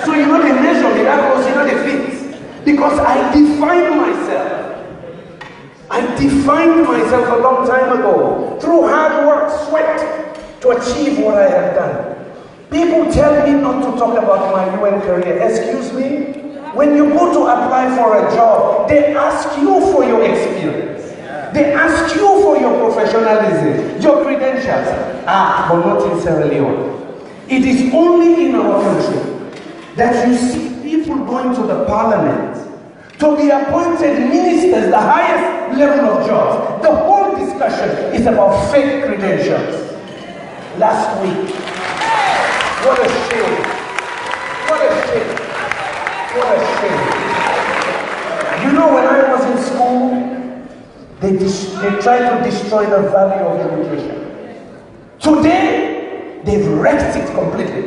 So you know they measure me, that goes, you know they fit. Because I defined myself. I defined myself a long time ago through hard work, sweat, to achieve what I have done. People tell me not to talk about my UN career. Excuse me? When you go to apply for a job, they ask you for your experience. They ask you for your professionalism, your credentials. But not in Sierra Leone. It is only in our country that you see people going to the parliament to be appointed ministers, the highest level of jobs. The whole discussion is about fake credentials. Last week, what a shame. What a shame. What a shame. You know, when I was in school, they tried to destroy the value of education. Today, they've wrecked it completely.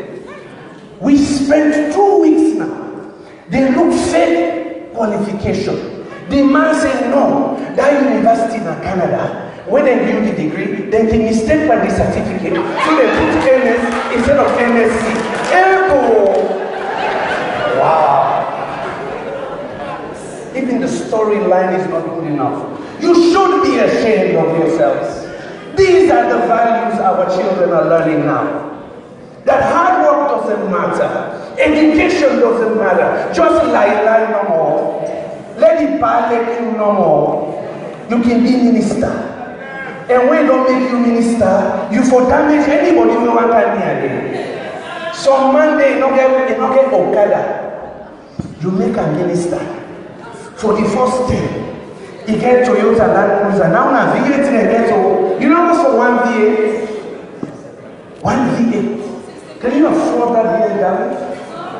We spent 2 weeks now. They look fake qualification. The man said, no, that university in Canada, when they give the degree, then they mistake by the certificate. So they put MS instead of MSc. Ergo! Wow. Even the storyline is not good enough. You should be ashamed of yourselves. These are the values our children are learning now. That hard work doesn't matter. Education doesn't matter. Just lie no more. Let it let you no more. You can be minister. And when don't make you minister, you for damage anybody who want to be again. Some Monday, you don't get Okada. You make a minister. For the first thing, you get Toyota Land Cruiser. Now, V8 you know what's for one V8? One V8. Can you afford that V8, darling?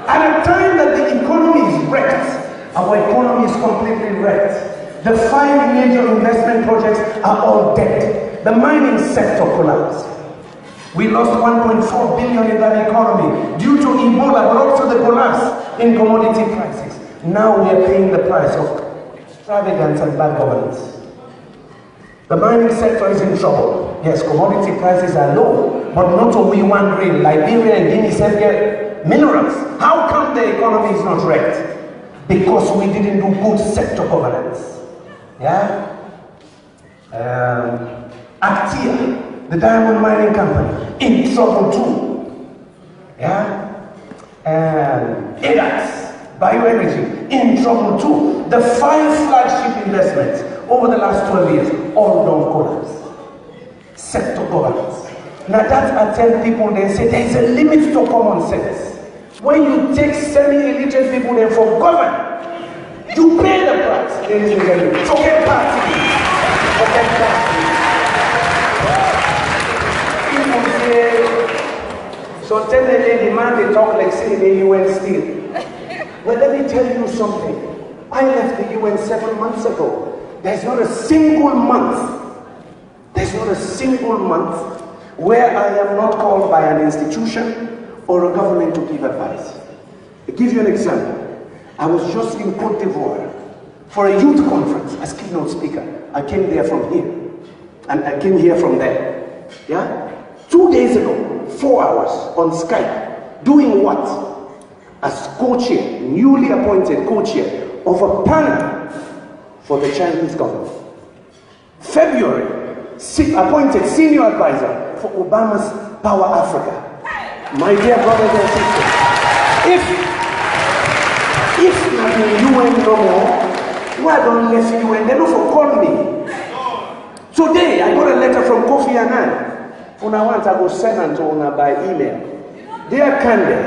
At a time that the economy is wrecked, our economy is completely wrecked. The 5 major investment projects are all dead. The mining sector collapsed. We lost 1.4 billion in that economy due to Ebola, but also the collapse in commodity prices. Now we are paying the price of extravagance and bad governance. The mining sector is in trouble. Yes, commodity prices are low, but not only one grain. Liberia and Guinea said get minerals. How come the economy is not wrecked? Because we didn't do good sector governance. Yeah? Actia, the diamond mining company, in trouble too. Yeah? And EDAX, bioenergy, in trouble too. The 5 flagship investments over the last 12 years, all don't collapse. Sector governance. Now that I tell people, they say there is a limit to common sense. When you take semi-illiterate people and for government, you pay the price. Forget party. Forget party. People say, so tell the lady, man, they talk like say the UN still. Well, let me tell you something. I left the UN 7 months ago. There's not a single month where I am not called by an institution or a government to give advice. I'll give you an example. I was just in Cote d'Ivoire for a youth conference as keynote speaker. I came there from here, and I came here from there. Yeah? 2 days ago, 4 hours on Skype, doing what? As co-chair, newly appointed co-chair of a panel for the Chinese government. February, appointed senior advisor for Obama's Power Africa. My dear brothers and sisters, if not the UN no more, why don't left UN? They don't for call me. Today, I got a letter from Kofi Annan. Una want I go send to una by email. Dear Kandeh,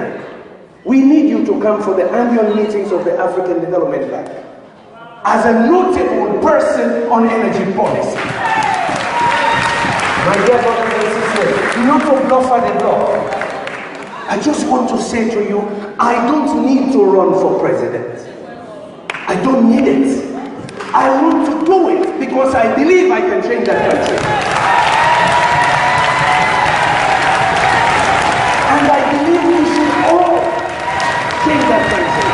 we need you to come for the annual meetings of the African Development Bank as a notable person on energy policy. My dear brothers and sisters, not to bluff at the door. I just want to say to you, I don't need to run for president. I don't need it. I want to do it because I believe I can change that country. And I believe we should all change that country.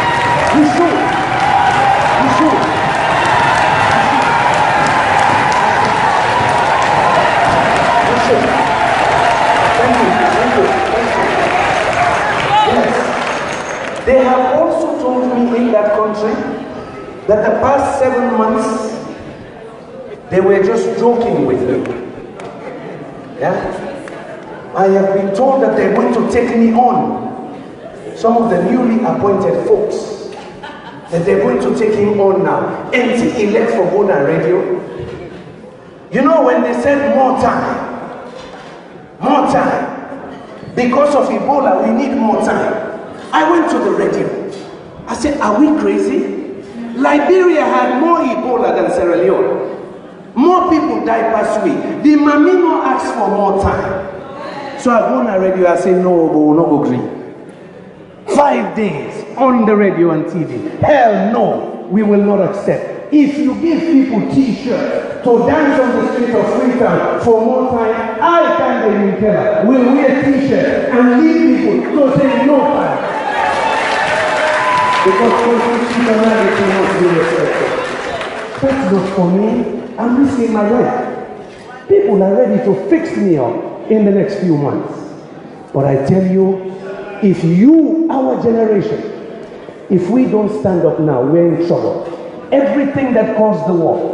We should. We should. We should. Thank you. Thank you. Thank you. Yes. They have also told me in that country that the past 7 months, they were just joking with me. Yeah? I have been told that they're going to take me on. Some of the newly appointed folks, that they're going to take him on now. Until he left for Ghana Radio. You know, when they said more time, because of Ebola, we need more time. I went to the radio. I said, are we crazy? Liberia had more Ebola than Sierra Leone. More people died last week. The Mamino asked for more time. So I go on the radio, I say, no, but we'll not go green. 5 days on the radio and TV. Hell no, we will not accept. If you give people t-shirts to dance on the street of Freetown for more time, I, Kandeh Yumkella, will wear t-shirts and lead people to say no time. Because constitutionality must be respected. That's not for me. I'm risking my life. People are ready to fix me up in the next few months. But I tell you, if you, our generation, if we don't stand up now, we're in trouble. Everything that caused the war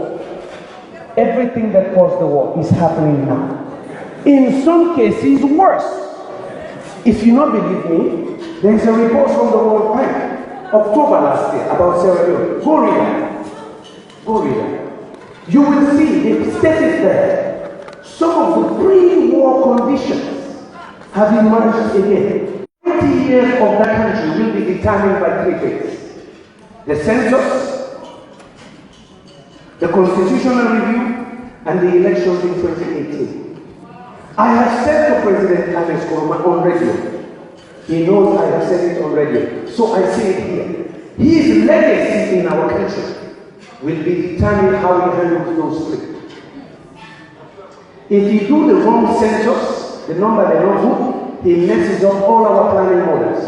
is happening now. In some cases, worse. If you not believe me, there is a report from the World Bank, October last year, about Sierra Leone. Go read it. You will see, they stated there, some of the pre-war conditions have emerged again. 20 years of that country will be determined by 3 things: the census, the constitutional review, and the elections in 2018. I have said to President Alex Koroma on radio, he knows I have said it on radio, so I say it here. His legacy in our country will be determined how he handles those 3. If he do the wrong census, the number they don't do, he messes up all our planning models.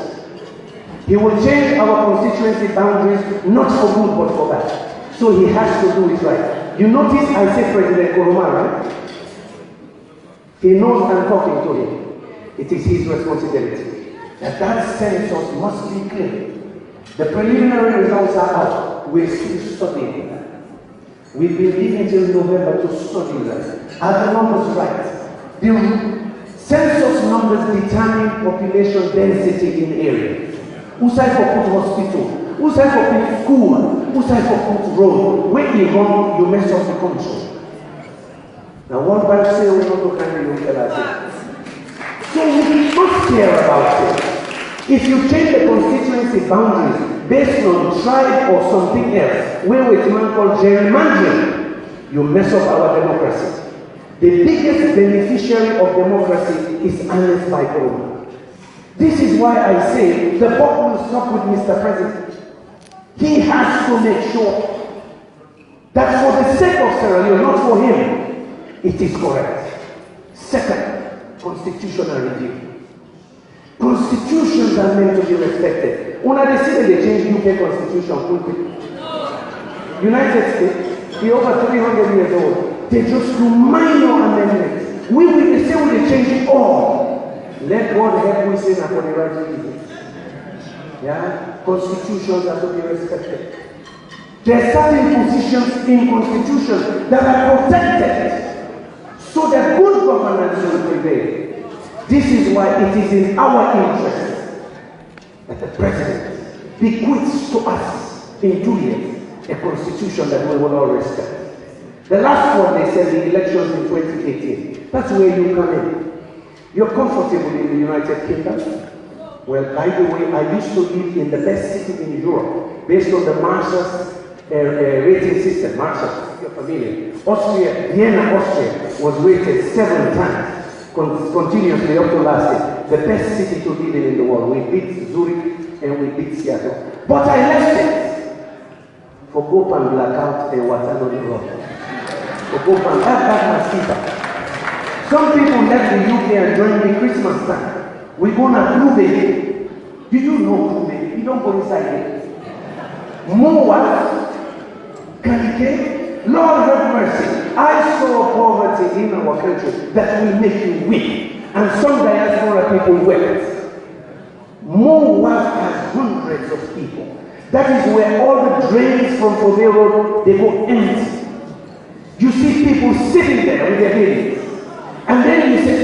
He will change our constituency boundaries, not for good, but for bad. So he has to do it right. You notice I say President Koroma, right? He knows I'm talking to him. It is his responsibility. That census must be clear. The preliminary results are out. We're still studying that. We've been given until November to study that. Are the numbers right? The census numbers determine population density in areas. Who side for put hospital? Who side for put school? Who side for put road? When you run, you mess up the country. Now one Bible says we don't look at Yumkella. So we must care about it. If you change the constituency boundaries based on tribe or something else, where with man called gerrymandering, you mess up our democracy. The biggest beneficiary of democracy is Ernest Bai Koroma. This is why I say the buck will stop with Mr. President. He has to make sure that for the sake of Sierra Leone, not for him, it is correct. Second, constitutional review. Constitutions are meant to be respected. When they say they change UK constitution quickly. United States, the over 300 years old. They just do minor amendments. We will say we will change it all. Let God help we say that for the right reasons. Yeah? Constitutions are to be respected. There are certain positions in constitutions that are protected so that good governance will prevail. This is why it is in our interest that the President bequeaths to us in 2 years a constitution that we will all respect. The last one, they said, the elections in 2018. That's where you come in. You're comfortable in the United Kingdom. Well, by the way, I used to live in the best city in Europe, based on the Marshall's rating system. Marshall, you're familiar. Austria, Vienna, Austria, was rated 7 times continuously up to last year. The best city to live in the world. We beat Zurich and we beat Seattle. But I left it for Gope and Blackout and Waterloo Road. Some people left the UK and joined the Christmas time. We're going to Kolleh. Do you know Kolleh? You don't go inside it. Moa, Kandeh, Lord have mercy. I saw poverty in our country that will make you weep. And some diaspora people wept. Moa has hundreds That is where all the drains from Kolleh Road, they go empty. You see people sitting there with their babies. And then you say,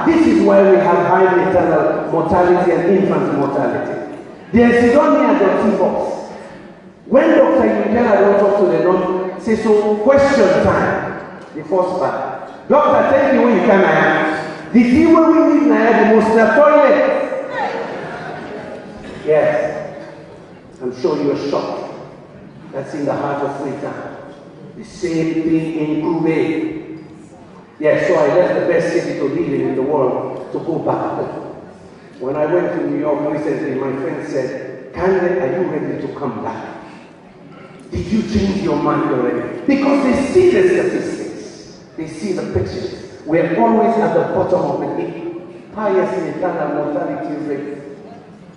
this is why we have high maternal mortality and infant mortality. There is only a dirty box. When Dr. Yumkella don't talk to the non, say, so question time, the first part. Doctor, tell me when you can have. The thing where we need now the most the toilet. Yes. I'm sure you are shocked. That's in the heart of Freetown. The same thing in Kolleh. Yes, so I left the best city to live in the world to go back home. When I went to New York recently, my friend said, Kandeh, are you ready to come back? Did you change your mind already? Because they see the statistics. They see the pictures. We're always at the bottom of the heap. Highest maternal mortality rate.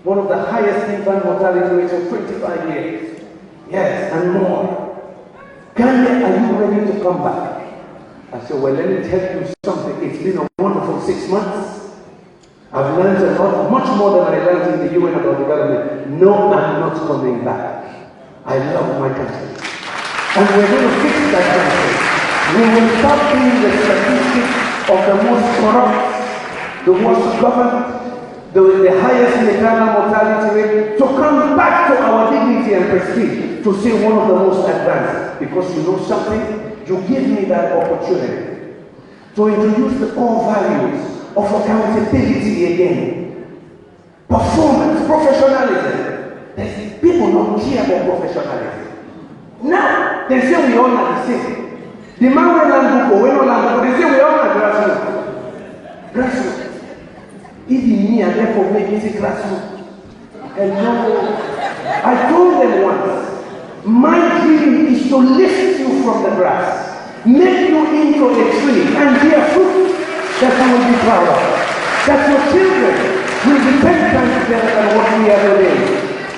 One of the highest infant mortality rates for 25 years. Yes, and more. Kandeh, are you ready to come back? I said, well, let me tell you something. It's been a wonderful 6 months. I've learned a lot, much more than I learned in the UN about development. No, I'm not coming back. I love my country. And we're going to fix that country. We will stop being the statistics of the most corrupt, the worst governed, the highest maternal mortality rate, to come back to our dignity and prestige, to say one of the most advanced. Because you know something? You give me that opportunity to introduce the core values of accountability again. Performance, professionalism. People don't care about professionalism. Now, they say we all are the same. The man will land go, we don't land go. They say we all are grassroots. Grassroots. Even me, and therefore make it grassroots. And no, I told them once, my dream is to lift you from the grass, make you into a tree, and be a fruit that you will be proud of. That your children will be 10 times better than what we are today.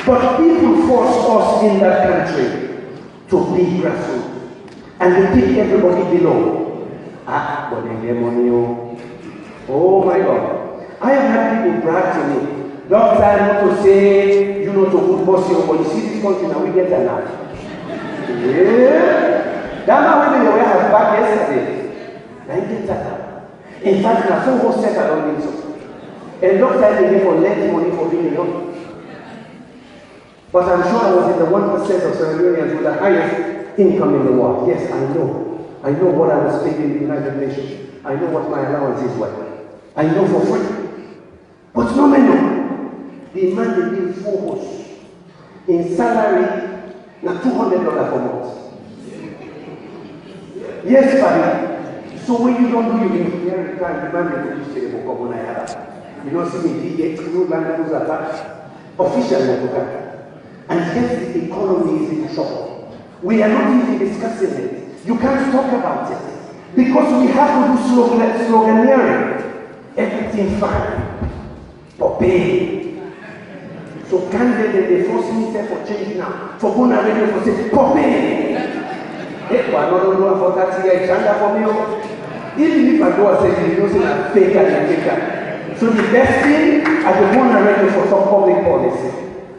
But people force us in that country to be grassroots. And they take everybody below. But they get money. Oh my God. I have had people brag to me. Doctor, I want to say, you know, to good boss you, but you see this country now, we get that now. Yeah. That man went in the warehouse back yesterday. I get that now. In fact, now some who said I don't think so. And doctor they gave for lending money for being young. But I'm sure I was in the 1% of Sierra Leoneans with the highest income in the world. Yes, I know. I know what I was paying in the United Nations. I know what my allowances were. I know for free. But no man. The man they give 4 months in salary, now $200 per month. Yes, buddy. So when you don't do your engineering time, the man will do say, you don't see me D8, no land goes attached. Officially, and yet the economy is in trouble. We are not even discussing it. You can't talk about it. Because we have to do sloganeering. Everything fine. Obey. So Kandeh, they force me for change now. For going already for say, obey. Hey, but I don't know for that year, for me. Even if I go and say, you know, I'm fake and fake. So the best thing, I will go already for some public policy.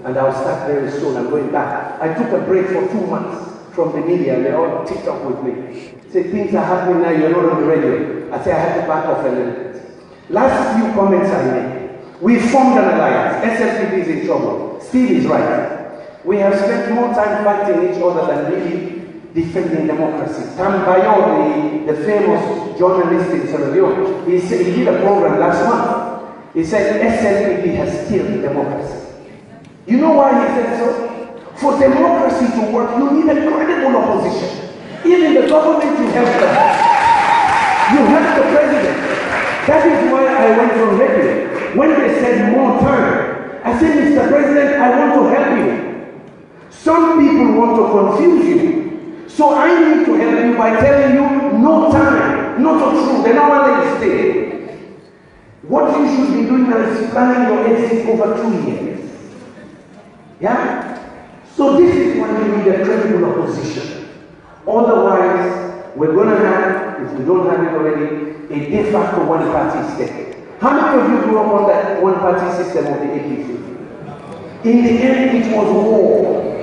And I'll start very soon. I'm going back. I took a break for 2 months from the media, and they all ticked up with me. Say, things are happening now, you're not on the radio. I say, I have to back off a little bit. Last few comments I made. We formed an alliance. SLPP is in trouble. Steve is right. We have spent more time fighting each other than really defending democracy. Tambayo, the famous journalist in Sierra Leone, he did a program last month. He said, SLPP has killed democracy. You know why he said so? For democracy to work, you need a credible opposition. Even the government, you have that. You have the president. That is why I went on radio. When they said more time, I said, Mr. President, I want to help you. Some people want to confuse you. So I need to help you by telling you no time, not the truth. They don't want to stay. What you should be doing is planning your exit over 2 years. Yeah? So this is why we need a credible opposition. Otherwise, we're going to have, if we don't have it already, a de facto one-party state. How many of you grew up on that one-party system of the APC? In the end, it was war.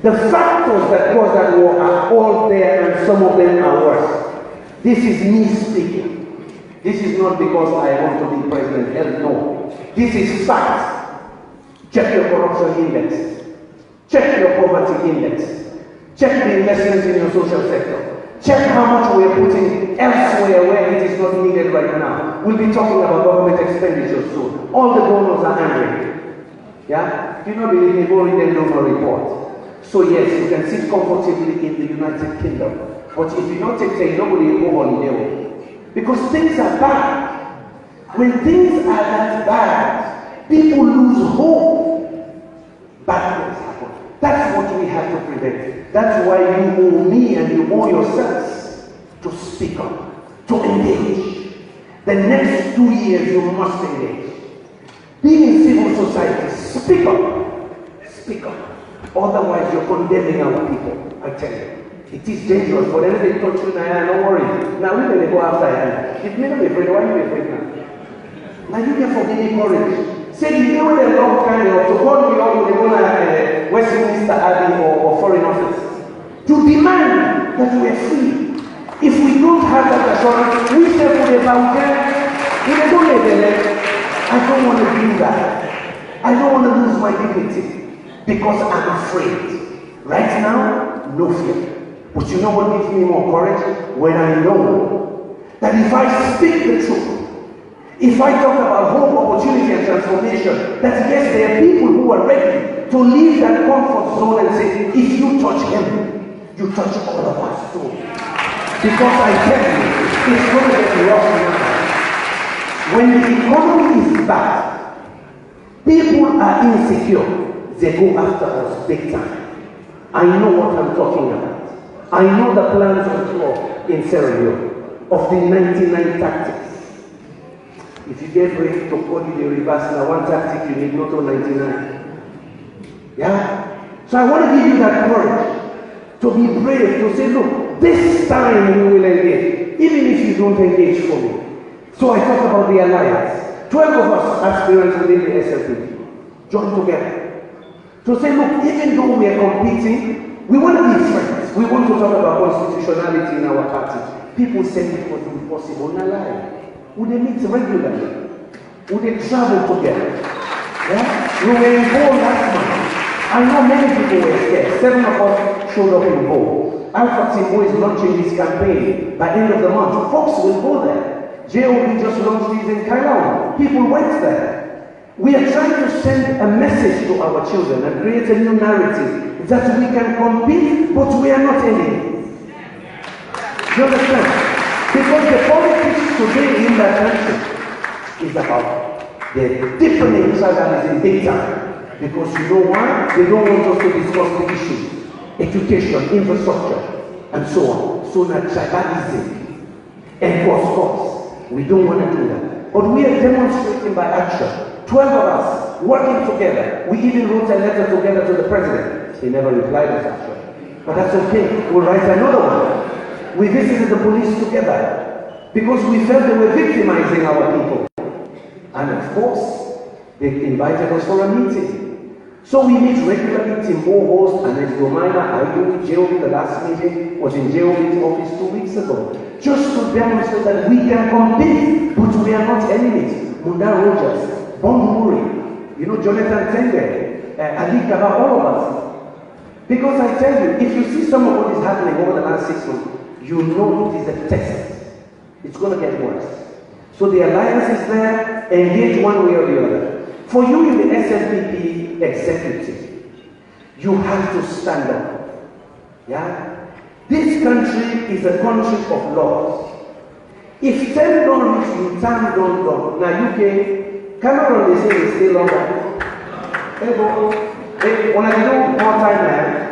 The factors that cause that war are all there, and some of them are worse. This is me speaking. This is not because I want to be president. Hell no. This is fact. Check your corruption index. Check your poverty index. Check the investments in your social sector. Check how much we are putting elsewhere where it is not needed right now. We'll be talking about government expenditure soon. All the donors are angry. Yeah? If you don't believe me, go read the donor report. So yes, you can sit comfortably in the United Kingdom. But if you don't take nobody will go holiday. Because things are bad. When things are that bad, people lose hope. Bad things happen. That's what we have to prevent. That's why you owe me and you owe yourselves to speak up, to engage. The next 2 years you must engage. Be in civil society, speak up. Speak up. Otherwise you're condemning our people, I tell you. It is dangerous, but then they touch you now, don't worry. Now we may go after you. If you're not afraid, why are you afraid now? Now you can forgive me courage. Say the day when a long time to call me up with the Westminster Abbey or Foreign Office to demand that we are free. If we don't have that assurance, we say for the Bautan, I don't want to do that. I don't want to lose my dignity because I'm afraid. Right now, no fear. But you know what gives me more courage? When I know that if I speak the truth, if I talk about hope, opportunity, and transformation, that yes, there are people who are ready to leave that comfort zone and say, if you touch him, you touch all of us too. Because I tell you, it's going to get rough now. When the economy is bad, people are insecure, they go after us big time. I know what I'm talking about. I know the plans on floor in Sierra Leone of the 99 tactics. If you get ready to call you the reverse, now one tactic you need, not all 99. Yeah? So I want to give you that courage to be brave, to say, look, this time we will engage, even if you don't engage for me. So I talk about the alliance. 12 of us aspirants within the SLP join together to say, look, even though we are competing, we want to be friends. We want to talk about constitutionality in our party. People say it was impossible. Not lie. Would they meet regularly? Would they travel together? Yeah? We were involved last month. I know many people were scared. 7 of us showed up in Bo. Alpha Timbo is launching his campaign by end of the month. Fox will go there. JOB just launched his in KKY. People went there. We are trying to send a message to our children and create a new narrative that we can compete, but we are not enemies. You understand? Because the politics today in that country is about the deepening tribalism big time. Because you know why? They don't want us to discuss the issues. Education, infrastructure, and so on. So that tribalism enforces us. We don't want to do that. But we are demonstrating by action. 12 of us working together. We even wrote a letter together to the president. He never replied us actually. But that's okay. We'll write another one. We visited the police together because we felt they were victimizing our people. And of course, they invited us for a meeting. So we meet regularly. Timbo host and then Romina, I do with JOB. The last meeting was in JOB's office 2 weeks ago. Just to demonstrate that we can compete, but we are not enemies. Munda Rogers, Bon Murray, you know, Jonathan Tenge, Ali Kaba, all of us. Because I tell you, if you see some of what is happening over the last 6 months, you know it is a test. It's going to get worse. So the alliance is there, engage one way or the other. For you in the SLPP executive, you have to stand up. Yeah? This country is a country of laws. If 10 don't reach you, 10 don't go. Now UK, Cameroon they say is still longer. Hey, go. Hey, when I do more time now.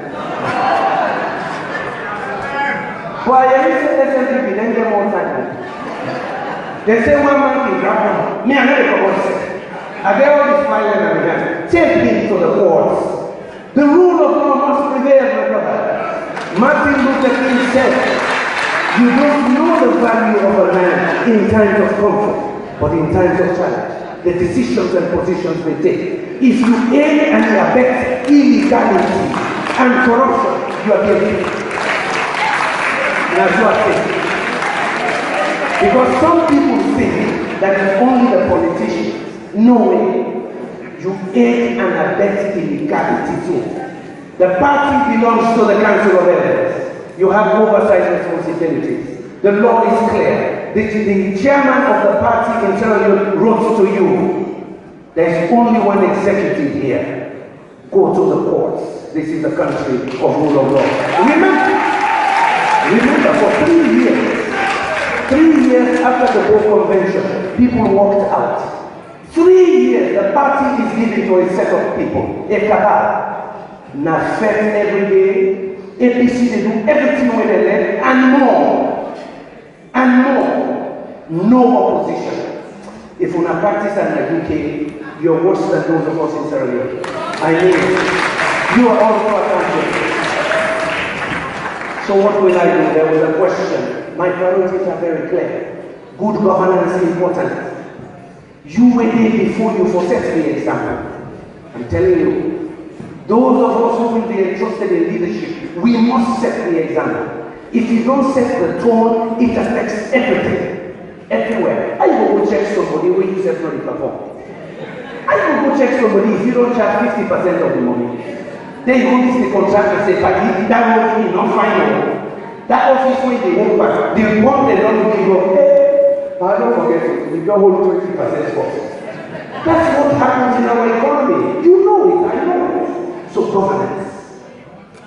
Why you say SLPP, then get more time. They say one man can grab one. Me, I never go say. I get all this violence and again. Take me to the courts. The rule of law must prevail, my brother. Martin Luther King said, you don't know the value of a man in times of comfort, but in times of challenge. The decisions and positions they take. If you aid and abet illegality, and corruption, you are guilty. That's what I think. Because some people think that it's only the politicians. No way. You aid and abet illegality too. The party belongs to the Council of Elders. You have oversight responsibilities. The law is clear. The chairman of the party internally wrote to you. There's only one executive here. Go to the courts. This is the country of rule of law. Remember, for 3 years after the Boer Convention, people walked out. 3 years, the party is given to a set of people, a cabal. Now, fed every day, APC, they do everything with their leg, and more. And more. No opposition. If una practice in the UK, you're worse than those of us in Sierra Leone. I mean, you are all for country. So what will I do? There was a question. My priorities are very clear. Good governance is important. You were there before you for set the example. I'm telling you, those of us who will be entrusted in leadership, we must set the example. If you don't set the tone, it affects everything. Everywhere. I will go check somebody when you set money perform. I will go check somebody if you don't charge 50% of the money. Then you go to the contract and say, but that won't be not final. That office where they won't back. The one they don't give up. But don't forget it, we don't hold 20% for. That's what happens in our economy. You know it, I know it. So governance.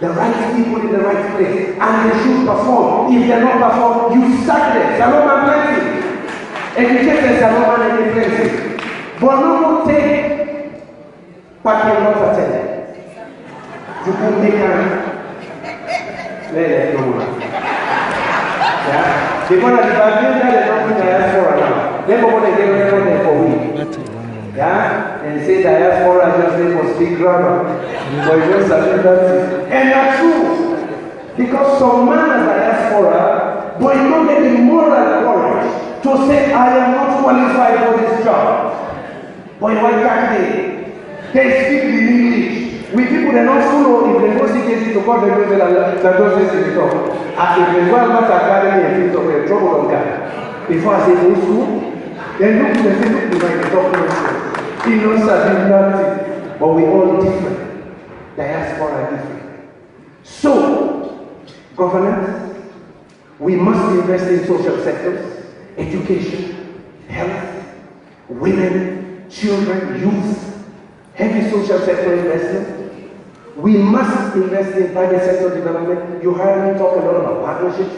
The right people in the right place. And they should perform. If they don't perform, you sack them. Saloma plenty. Educate them, Saloma and plenty. But no more take packing not attended. You can make a no more. Yeah? Because at the Barbadians, they don't put diaspora now. They go to get ready for we. Yeah? And say diaspora just say for speak grammar. But you don't say that. And that's true. Because some man is diaspora, but you don't get the moral courage to say, I am not qualified for this job. But why can't they? They speak in English. We people they not follow if they go see cases to God, they know that those things to talk. And if they go about academy and things of their trouble on that. Before I say go school, then look, they say, look, like the doctor. He knows that nothing. But we all different. Diaspora are different. So, governance, we must invest in social sectors, education, health, women, children, youth, heavy social sector investment. We must invest in private sector development. You heard me talk a lot about partnerships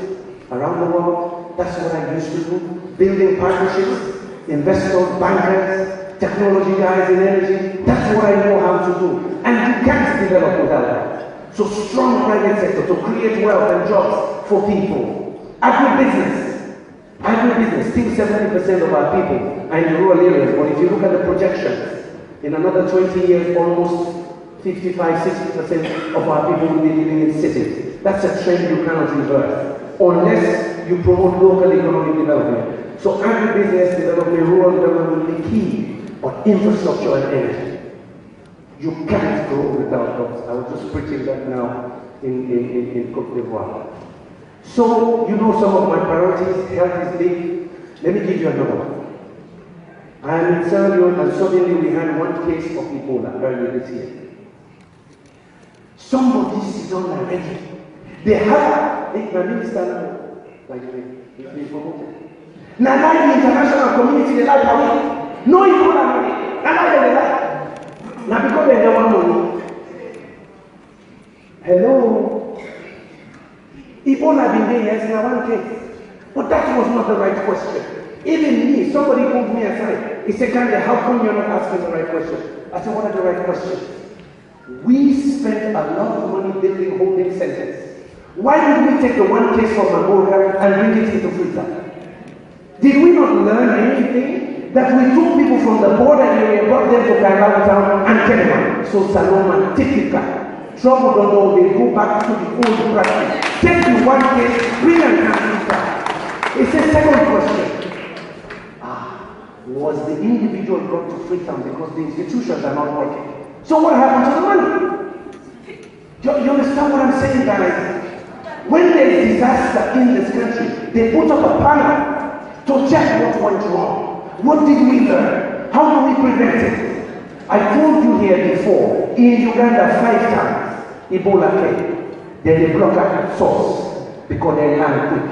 around the world. That's what I used to do. Building partnerships, investors, bankers, technology guys in energy. That's what I know how to do. And you can't develop without that. So strong private sector to create wealth and jobs for people. Agribusiness. Agribusiness, still 70% of our people are in the rural areas. But if you look at the projections, in another 20 years, almost 55-60% of our people will be living in cities. That's a trend you cannot reverse unless you promote local economic development. So agribusiness development, rural development will be key, but infrastructure and energy. You can't grow without jobs. I was just preaching that now in Côte d'Ivoire. So, you know some of my priorities. Health is big. Let me give you another one. I am in Sierra Leone, and suddenly we had one case of Ebola earlier this year. Somebody sit on already. They have, my minister now, by the way, he's been promoted. Now, the international community, they like away. No Ebola money. Now, they like. Now, because they have one money. Hello? Ebola been there, yes, now one case. But that was not the right question. Even me, somebody pulled me aside. He said, Kandeh, how come you're not asking the right question? I said, what are the right questions? We spent a lot of money building holding centers. Why did we take the one case from Angola and bring it into Freetown? Did we not learn anything? That we took people from the border area, brought them to KKY town and Kandeh. So Saloma, typical. Trouble don't know, they go back to the old practice. Take the one case, bring and Freetown. It's a second question. Was the individual brought to Freetown because the institutions are not working? So what happened to the money? You understand what I'm saying, guys? When there is disaster in this country, they put up a panel to check what went wrong. What did we learn? How do we prevent it? I told you here before, in Uganda 5 times, Ebola came. Then they block out the source because they land quick.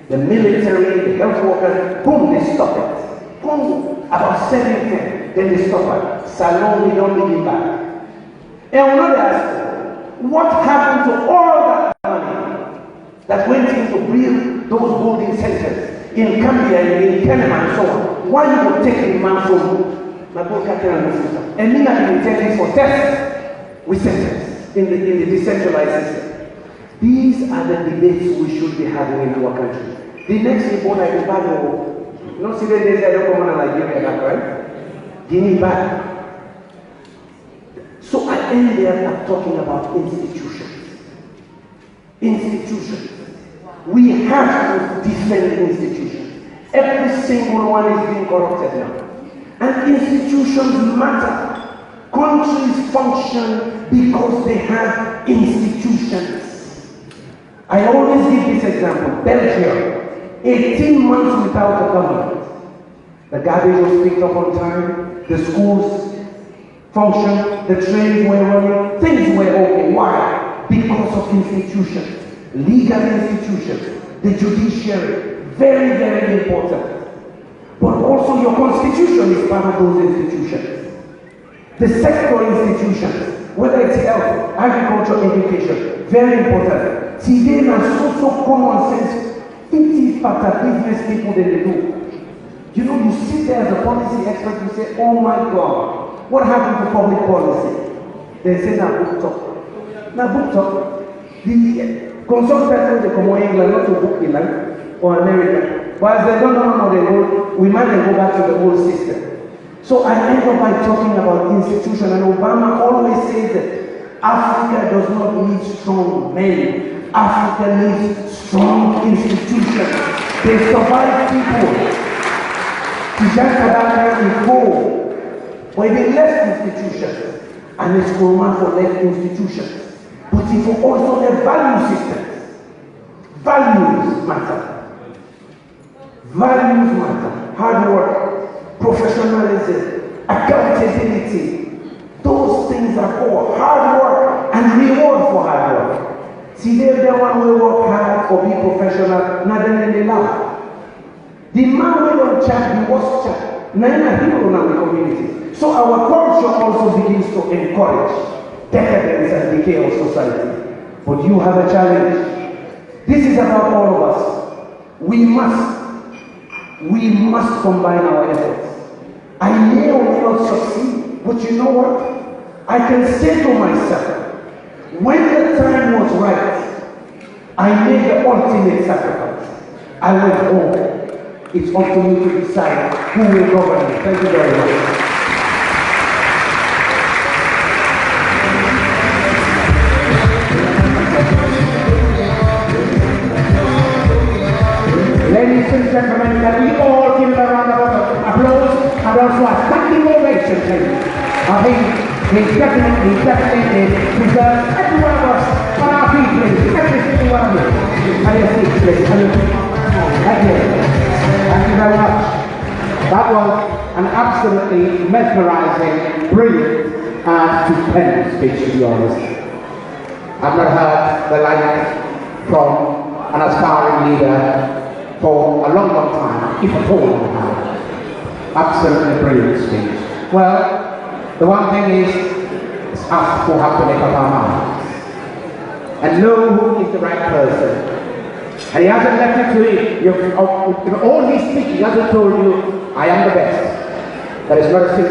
The military, the health workers, boom, they stop it. Boom, about 7 10, then they stop it. Salon, we don't leave it back. And we know that what happened to all that money that went in to build those building centers in Kandeh, in Kandeh, and so on? Why you would take the man from and me not even telling for tests with centers in the decentralized system? These are the debates we should be having in our country. The next report I go back, you know, see the days I don't come on Nigeria, right? Guinea back. So I end there up talking about institutions. Institutions. We have to defend institutions. Every single one is being corrupted now. And institutions matter. Countries function because they have institutions. I always give this example. Belgium, 18 months without a government. The garbage was picked up on time, the schools functioned, the trains were running, things were okay. Why? Because of institutions. Legal institutions, the judiciary, very, very important. But also your constitution is part of those institutions. The sector institutions, whether it's health, agriculture, education, very important. Today, there's so common sense. It is part of business people that they do. You know, you sit there as a policy expert, you say, oh my God, what happened to public policy? They say, now book talk. Now book talk. The consultants they come to England, not to book England or America. But as they don't know, they go, we might go back to the old system. So I end up by talking about institution, and Obama always says that Africa does not need strong men. Africa needs strong institutions. They survive people. Yumkella is gold. But they left institutions, and it's Roma for left institutions. But if we also have value systems, values matter. Values matter. Hard work, professionalism, accountability. Those things are all hard work and reward for hard work. See, they're one will work hard or be professional, not then they laugh. The man will not chat, he was chat. Nine people in our community. So our culture also begins to encourage decadence and decay of society. But you have a challenge. This is about all of us. We must combine our efforts. I may or may not succeed, but you know what? I can say to myself, when the time was right, I made the ultimate sacrifice. I went home. It's up to you to decide who will govern me. Thank you very much. Ladies and gentlemen, can we all give a round of applause and also a standing ovation, please? I think he definitely deserves every one of us on our feet, please. Every single one of you. And your seats, please. Thank you. Thank you very much. That was an absolutely mesmerizing, brilliant, and stupendous speech, to be honest. I've not heard the like from an aspiring leader for a long, long time, if at all I have. Absolutely brilliant speech. Well, the one thing is us who have to make up our minds and know who is the right person. And he hasn't left it to you. All he's speaking, he hasn't told you, I am the best. There is not a single